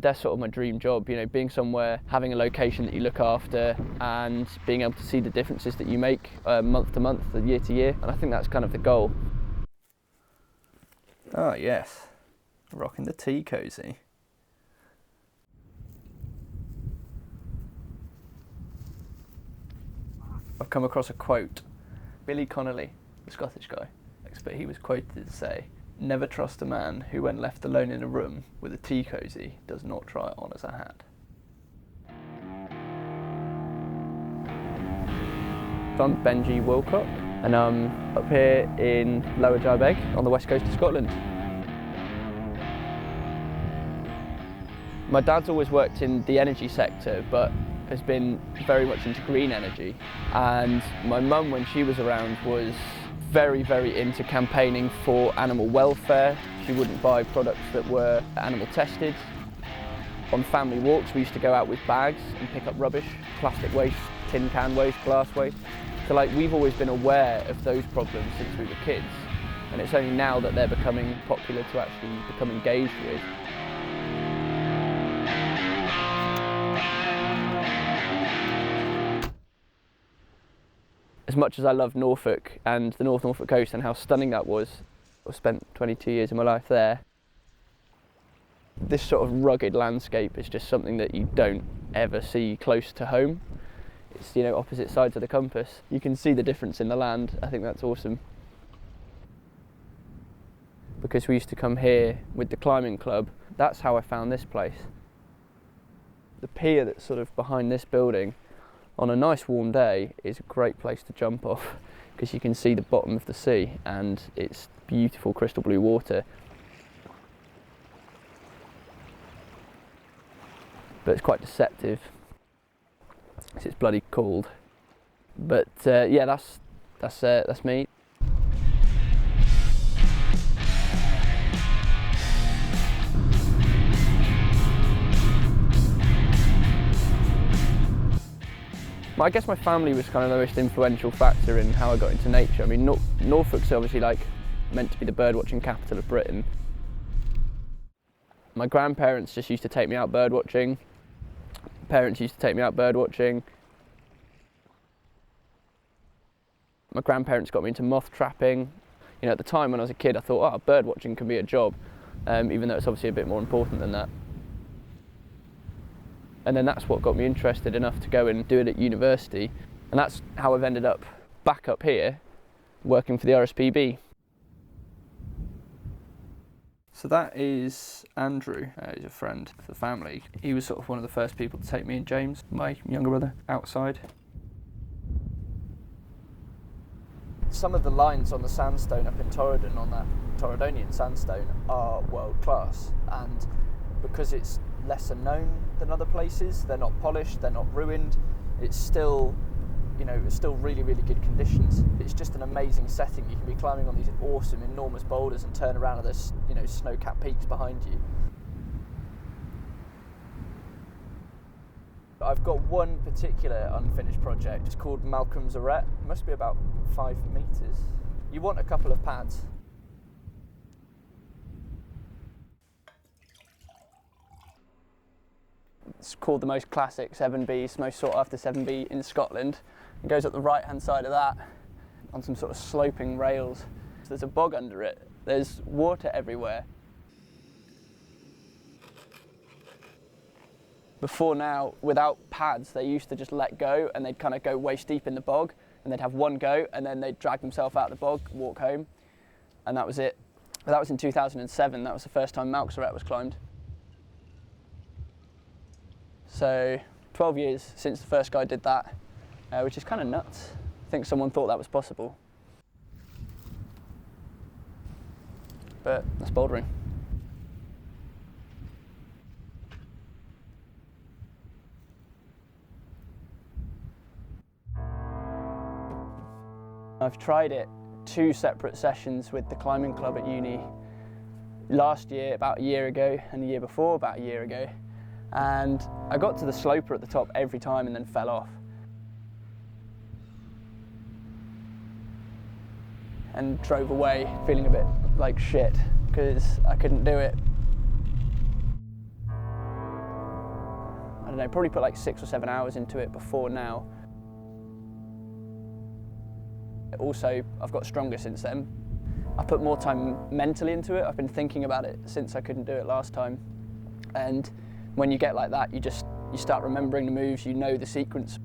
That's sort of my dream job, you know, being somewhere, having a location that you look after and being able to see the differences that you make month to month, year to year, and I think that's kind of the goal. Oh yes, rocking the tea cosy. I've come across a quote. Billy Connolly, the Scottish guy, but he was quoted to say, "Never trust a man who, when left alone in a room with a tea cosy, does not try it on as a hat." I'm Benjy Wilcock, and I'm up here in Lower Jibeg on the west coast of Scotland. My dad's always worked in the energy sector, but has been very much into green energy. And my mum, when she was around, was very, very into campaigning for animal welfare. She wouldn't buy products that were animal tested. On family walks, we used to go out with bags and pick up rubbish, plastic waste, tin can waste, glass waste. So like, we've always been aware of those problems since we were kids. And it's only now that they're becoming popular to actually become engaged with. As much as I love Norfolk and the North Norfolk coast and how stunning that was, I've spent 22 years of my life there. This sort of rugged landscape is just something that you don't ever see close to home. It's, you know, opposite sides of the compass. You can see the difference in the land. I think that's awesome. Because we used to come here with the climbing club, that's how I found this place. The pier that's sort of behind this building, on a nice warm day, is a great place to jump off because you can see the bottom of the sea and it's beautiful crystal blue water. But it's quite deceptive because it's bloody cold. But yeah, that's me. I guess my family was kind of the most influential factor in how I got into nature. I mean, Norfolk's obviously like meant to be the birdwatching capital of Britain. My grandparents just used to take me out birdwatching. Parents used to take me out birdwatching. My grandparents got me into moth trapping. You know, at the time when I was a kid, I thought, oh, birdwatching can be a job, even though it's obviously a bit more important than that. And then that's what got me interested enough to go and do it at university. And that's how I've ended up back up here, working for the RSPB. So that is Andrew, he's a friend of the family. He was sort of one of the first people to take me and James, my younger brother, outside. Some of the lines on the sandstone up in Torridon, on that Torridonian sandstone, are world class. And because it's lesser known than other places, they're not polished, they're not ruined, it's still, you know, it's still really, really good conditions. It's just an amazing setting. You can be climbing on these awesome, enormous boulders and turn around and there's, you know, snow-capped peaks behind you. I've got one particular unfinished project. It's called Malcolm's Arete. It must be about 5 meters. You want a couple of pads. It's called the most classic 7B, it's most sought after 7B in Scotland. It goes up the right hand side of that on some sort of sloping rails. So there's a bog under it, there's water everywhere. Before now, without pads, they used to just let go and they'd kind of go waist deep in the bog and they'd have one go and then they'd drag themselves out of the bog, walk home, and that was it. But that was in 2007, that was the first time Malcolm's Arete was climbed. So 12 years since the first guy did that, which is kind of nuts. I think someone thought that was possible. But that's bouldering. I've tried it 2 separate sessions with the climbing club at uni. Last year, about a year ago, and the year before, about a year ago. And I got to the sloper at the top every time and then fell off. And drove away feeling a bit like shit because I couldn't do it. don't know, probably put like 6 or 7 hours into it before now. Also, I've got stronger since then. I put more time mentally into it. I've been thinking about it since I couldn't do it last time. And when you get like that, you start remembering the moves, you know the sequence.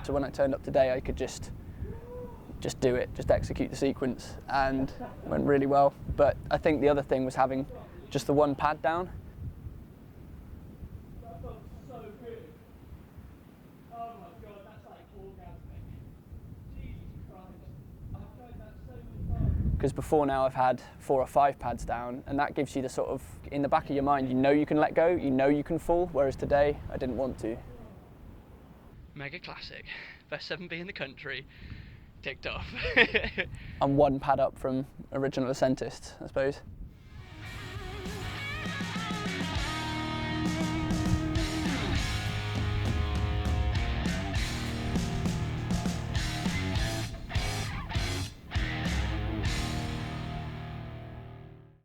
So when I turned up today, I could just do it, just execute the sequence, and it went really well. But I think the other thing was having just the one pad down. That felt so good. Oh my god, that's like orgasmic. Jesus Christ. I've tried that so many times. Because before now I've had 4 or 5 pads down, and that gives you the sort of, in the back of your mind, you know you can let go, you know you can fall, whereas today I didn't want to. Mega classic. Best 7B in the country. Ticked off. I'm 1 pad up from original ascentist, I suppose.